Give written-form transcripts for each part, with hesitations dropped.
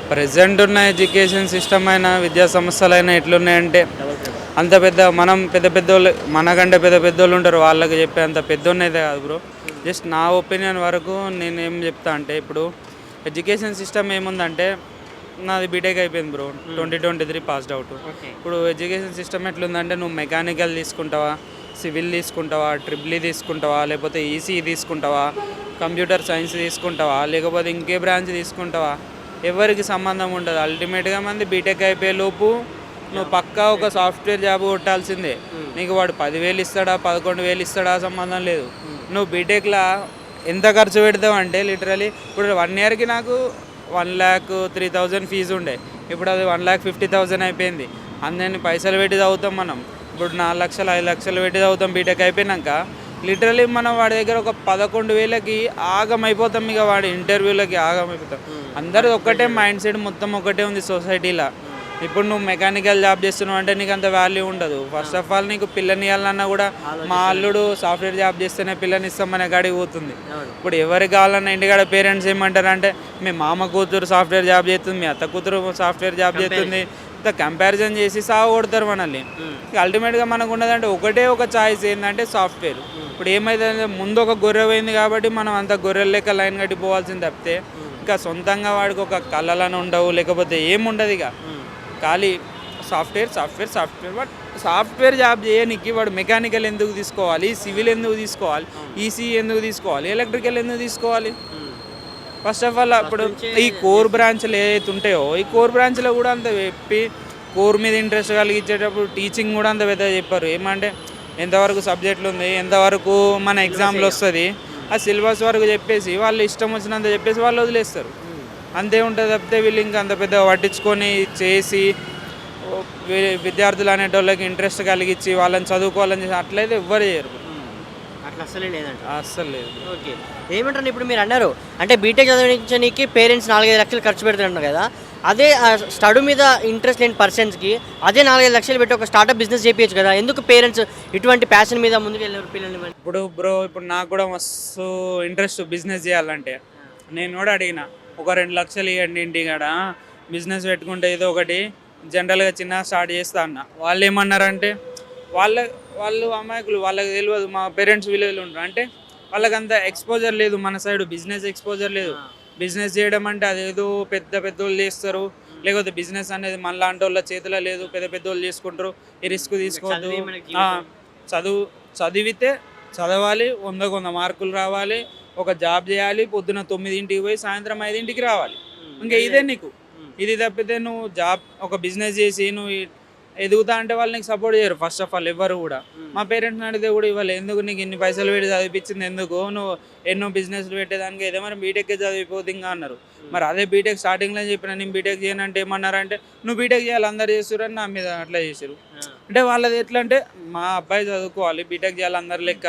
Present ఉన్న education system అయినా విద్యా సంస్థలైనా ఎట్లున్నాయంటే అంత పెద్ద మనం పెద్ద పెద్దోళ్ళు మనకంటే పెద్ద పెద్దోళ్ళు ఉంటారు వాళ్ళకి చెప్పే అంత పెద్దోన్నైతే కాదు బ్రో. జస్ట్ నా ఒపీనియన్ వరకు నేను ఏం చెప్తా అంటే ఇప్పుడు ఎడ్యుకేషన్ సిస్టమ్ ఏముందంటే నాది బీటెక్ అయిపోయింది బ్రో. 2023 passed out. ఓకే. ఇప్పుడు ఎడ్యుకేషన్ సిస్టమ్ ఎట్లుందంటే నువ్వు మెకానికల్ తీసుకుంటావా, సివిల్ తీసుకుంటావా, ట్రిపుల్ ఈ తీసుకుంటావా, లేకపోతే ఈసీఈ తీసుకుంటావా, కంప్యూటర్ సైన్స్ తీసుకుంటావా, లేకపోతే ఇంకే బ్రాంచ్ తీసుకుంటావా, ఎవరికి సంబంధం ఉండదు. అల్టిమేట్గా మంది బీటెక్ అయిపోయే లోపు నువ్వు పక్కా ఒక సాఫ్ట్వేర్ జాబ్ కొట్టాల్సిందే. నీకు వాడు 10,000 ఇస్తాడా 11,000 ఇస్తాడా సంబంధం లేదు. నువ్వు బీటెక్లో ఎంత ఖర్చు పెడతావు అంటే లిటరలీ ఇప్పుడు 1 ఇయర్కి నాకు 1,03,000 ఫీజు ఉండే, ఇప్పుడు అది 1,50,000 అయిపోయింది. అందరినీ పైసలు పెట్టి చదువుతాం మనం. ఇప్పుడు 4 లక్షలు 5 లక్షలు పెట్టి చదువుతాం బీటెక్ అయిపోయినాక. లిటరలీ మనం వాడి దగ్గర ఒక 11,000కి ఆగమైపోతాం. ఇక వాడి ఇంటర్వ్యూలకి ఆగమైపోతాం. అందరూ ఒక్కటే మైండ్ సెట్ మొత్తం ఒకటే ఉంది సొసైటీలో. ఇప్పుడు నువ్వు మెకానికల్ జాబ్ చేస్తున్నావు అంటే నీకు అంత వాల్యూ ఉండదు. ఫస్ట్ ఆఫ్ ఆల్ నీకు పిల్లని ఇవ్వాలన్నా కూడా మా అల్లుడు సాఫ్ట్వేర్ జాబ్ చేస్తేనే పిల్లని ఇస్తామనే కాడికి పోతుంది. ఇప్పుడు ఎవరికి కావాలన్నా ఇంటికాడ పేరెంట్స్ ఏమంటారు అంటే మీ మామ కూతురు సాఫ్ట్వేర్ జాబ్ చేస్తుంది, మీ అత్త కూతురు సాఫ్ట్వేర్ జాబ్ చేస్తుంది, ఇంత కంపారిజన్ చేసి సాగు కొడతారు మనల్ని. అల్టిమేట్గా మనకు ఉన్నదంటే ఒకటే ఒక చాయిస్ ఏంటంటే సాఫ్ట్వేర్. ఇప్పుడు ఏమైతే ముందు ఒక గొర్రె పోయింది కాబట్టి మనం అంత గొర్రెల లెక్క లైన్ కట్టి పోవాల్సింది తప్పితే ఇంకా సొంతంగా వాడికి ఒక కళలను ఉండవు, లేకపోతే ఏముండదు. ఇక ఖాళీ software software software. But software job చేయడానికి వాడు మెకానికల్ ఎందుకు తీసుకోవాలి, సివిల్ ఎందుకు తీసుకోవాలి, ఈసీ ఎందుకు తీసుకోవాలి, ఎలక్ట్రికల్ ఎందుకు తీసుకోవాలి? ఫస్ట్ ఆఫ్ ఆల్ అప్పుడు ఈ కోర్ బ్రాంచ్లు ఏదైతే ఉంటాయో ఈ కోర్ బ్రాంచ్లో కూడా అంత చెప్పి కోర్ మీద ఇంట్రెస్ట్ కలిగించేటప్పుడు టీచింగ్ కూడా అంత పెద్దగా చెప్పారు. ఏమంటే ఎంతవరకు సబ్జెక్టులు ఉంది, ఎంతవరకు మన ఎగ్జామ్లు వస్తుంది, ఆ సిలబస్ వరకు చెప్పేసి వాళ్ళు ఇష్టం వచ్చినంత చెప్పేసి వాళ్ళు వదిలేస్తారు. అంతే ఉంటుంది తప్పితే వీళ్ళు ఇంకా అంత పెద్దగా పట్టించుకొని చేసి విద్యార్థులు అనేటోళ్ళకి ఇంట్రెస్ట్ కలిగించి వాళ్ళని చదువుకోవాలని చేసి అట్లయితే ఎవ్వరు చేయరు. అట్లా అస్సలే లేదంట. అస్సలు లేదు. ఓకే. ఏమంటారు ఇప్పుడు మీరు అన్నారు అంటే బీటెక్ చదివించడానికి పేరెంట్స్ 4-5 లక్షలు ఖర్చు పెడుతున్నారు కదా, అదే స్టడీ మీద ఇంట్రెస్ట్ లేని పర్సన్స్కి అదే 4-5 లక్షలు పెట్టి ఒక స్టార్టప్ బిజినెస్ చేయించు కదా, ఎందుకు పేరెంట్స్ ఇటువంటి ప్యాషన్ మీద ముందుకు వెళ్ళారు పిల్లల్ని? ఇప్పుడు బ్రో ఇప్పుడు నాకు కూడా మస్తు ఇంట్రెస్ట్ బిజినెస్ చేయాలంటే. నేను కూడా అడిగిన ఒక 2 లక్షలు ఇవ్వండి ఇంటికాడ బిజినెస్ పెట్టుకుంటే ఏదో ఒకటి జనరల్గా చిన్న స్టార్ట్ చేస్తా అన్న. వాళ్ళు ఏమన్నారంటే వాళ్ళు అమాయకులు, వాళ్ళకి తెలియదు మా పేరెంట్స్ విలువలు ఉంటారు అంటే వాళ్ళకి అంత ఎక్స్పోజర్ లేదు మన సైడ్, బిజినెస్ ఎక్స్పోజర్ లేదు. బిజినెస్ చేయడం అంటే అదేదో పెద్ద పెద్దోళ్ళు చేస్తారు, లేకపోతే బిజినెస్ అనేది మనలాంటి వాళ్ళ చేతిలో లేదు, పెద్ద పెద్దోళ్ళు చేసుకుంటారు. ఈ రిస్క్ తీసుకోవద్దు. చదివితే చదవాలి, 100 మార్కులు రావాలి, ఒక జాబ్ చేయాలి, పొద్దున 9ంటికి పోయి సాయంత్రం 5ంటికి రావాలి. ఇంకా ఇదే నీకు. ఇది తప్పితే నువ్వు జాబ్ ఒక బిజినెస్ చేసి నువ్వు ఎదుగుతా అంటే వాళ్ళు నీకు సపోర్ట్ చేయరు ఫస్ట్ ఆఫ్ ఆల్ ఎవరు కూడా. మా పేరెంట్స్ అడిగితే కూడా ఇవాళ ఎందుకు నీకు ఇన్ని పైసలు పెట్టి చదివించింది ఎందుకు, నువ్వు ఎన్నో బిజినెస్లు పెట్టేదానికి ఏదో మరి బీటెక్కే చదివిపోతే ఇంకా అన్నారు. మరి అదే బీటెక్ స్టార్టింగ్లో చెప్పిన నేను బీటెక్ చేయనంటే ఏమన్నారంటే నువ్వు బీటెక్ చేయాలి అందరు చేస్తురని నా మీద అట్లా చేశారు. అంటే వాళ్ళది ఎట్లా అంటే మా అబ్బాయి చదువుకోవాలి, బీటెక్ చేయాలి అందరి లెక్క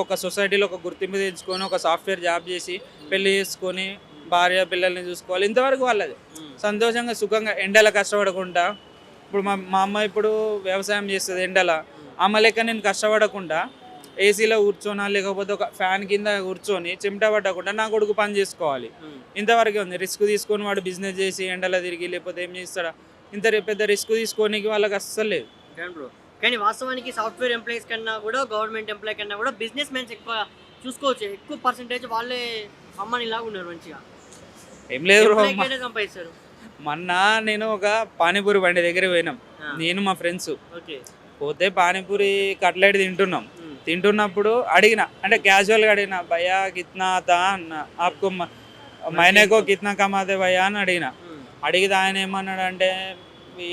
ఒక సొసైటీలో ఒక గుర్తింపు తెచ్చుకొని ఒక సాఫ్ట్వేర్ జాబ్ చేసి పెళ్లి చేసుకొని భార్య పిల్లల్ని చూసుకోవాలి. ఇంతవరకు వాళ్ళది సంతోషంగా సుఖంగా ఎండల కష్టపడకుండా. ఇప్పుడు మా అమ్మ ఇప్పుడు వ్యవసాయం చేస్తుంది ఎండల, అమ్మ లెక్క నేను కష్టపడకుండా ఏసీలో కూర్చోనా లేకపోతే ఒక ఫ్యాన్ కింద కూర్చొని చెమట పట్టకుండా నా కొడుకు పని చేసుకోవాలి. ఇంతవరకే ఉంది. రిస్క్ తీసుకొని వాడు బిజినెస్ చేసి ఎండలో తిరిగి లేకపోతే ఏం చేస్తాడా, ఇంత పెద్ద రిస్క్ తీసుకోనికి వాళ్ళకి అస్సలు లేదు. కానీ వాస్తవానికి సాఫ్ట్వేర్ ఎంప్లాయీస్ కన్నా కూడా గవర్నమెంట్ ఎంప్లాయీ కన్నా కూడా బిజినెస్ మెన్స్ ఎక్కువ చూసుకోవచ్చు, ఎక్కువ పర్సెంటేజ్ వాళ్ళే అమ్మని ఇలాగా ఉన్నారు మంచిగా. ఏం లేదు సంపాదిస్తారు. మొన్న నేను ఒక పానీపూరి బండి దగ్గర పోయినాం, నేను మా ఫ్రెండ్స్. పోతే పానీపూరి కట్లెట్ తింటున్నప్పుడు అడిగిన, అంటే క్యాజువల్గా అడిగిన, భయ్యా కిత్నా తా అన్న, ఆప్కో మైనేకో కిత్నా కమాతే భయ్యా అని అడిగితే ఆయన ఏమన్నాడు అంటే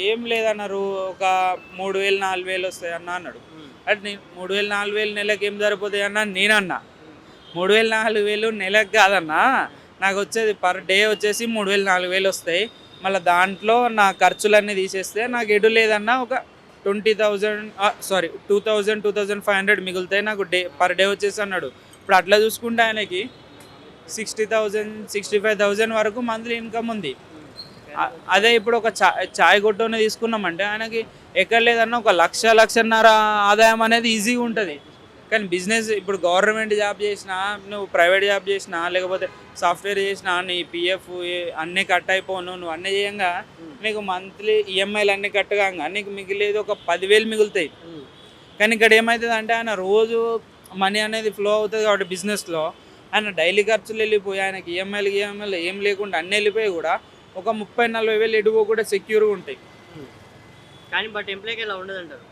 ఏం లేదన్నారు, ఒక 3,000-4,000 వస్తాయి అన్న అన్నాడు. అంటే నేను 3,000-4,000 నెలకి ఏం సరిపోతాయి అన్న నేనన్నా. 3,000-4,000 నెలకు కాదన్నా, నాకు వచ్చేది పర్ డే వచ్చేసి 3,000-4,000 వస్తాయి. మళ్ళీ దాంట్లో నా ఖర్చులన్నీ తీసేస్తే నాకు ఎటు లేదన్నా ఒక 2,500 మిగులుతాయి నాకు పర్ డే వచ్చేసి అన్నాడు. ఇప్పుడు అట్లా చూసుకుంటే ఆయనకి 60,000-65,000 వరకు మంత్లీ ఇన్కమ్ ఉంది. అదే ఇప్పుడు ఒక చాయ్ కొట్టుని తీసుకున్నామంటే ఆయనకి ఎక్కడ లేదన్నా ఒక 1,00,000-1,50,000 ఆదాయం అనేది ఈజీగా ఉంటుంది. కానీ బిజినెస్ ఇప్పుడు గవర్నమెంట్ జాబ్ చేసినా నువ్వు ప్రైవేట్ జాబ్ చేసినా లేకపోతే సాఫ్ట్వేర్ చేసినా నీ పిఎఫ్ అన్నీ కట్ అయిపోను నువ్వు అన్నీ చేయంగా నీకు మంత్లీ ఈఎంఐలు అన్నీ కట్టగా నీకు మిగిలేదు ఒక 10,000 మిగులుతాయి. కానీ ఇక్కడ ఏమవుతుంది అంటే ఆయన రోజు మనీ అనేది ఫ్లో అవుతుంది కాబట్టి బిజినెస్లో ఆయన డైలీ ఖర్చులు వెళ్ళిపోయి ఆయనకి ఈఎంఐలు ఏం లేకుండా అన్నీ వెళ్ళిపోయి కూడా ఒక 30,000-40,000 ఎడుగో కూడా సెక్యూర్గా ఉంటాయి. కానీ బట్ ఎంప్లాయ్కి ఇలా ఉండదు అంటారు.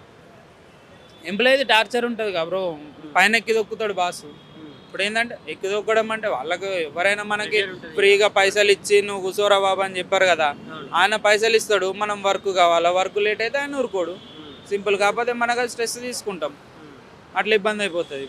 ఎంప్లాయీ టార్చర్ ఉంటుంది కదా బ్రో, పైన ఎక్కి దొక్కుతాడు బాసు. ఇప్పుడు ఏంటంటే ఎక్కి దొక్కడం అంటే వాళ్ళకు ఎవరైనా మనకి ఫ్రీగా పైసలు ఇచ్చి నువ్వు కూర్చోరా బాబా అని చెప్పారు కదా, ఆయన పైసలు ఇస్తాడు, మనం వర్క్ కావాలా, వర్క్ లేట్ అయితే ఆయన ఊరుకోడు. సింపుల్. కాకపోతే మనకు స్ట్రెస్ తీసుకుంటాం, అట్లా ఇబ్బంది అయిపోతుంది.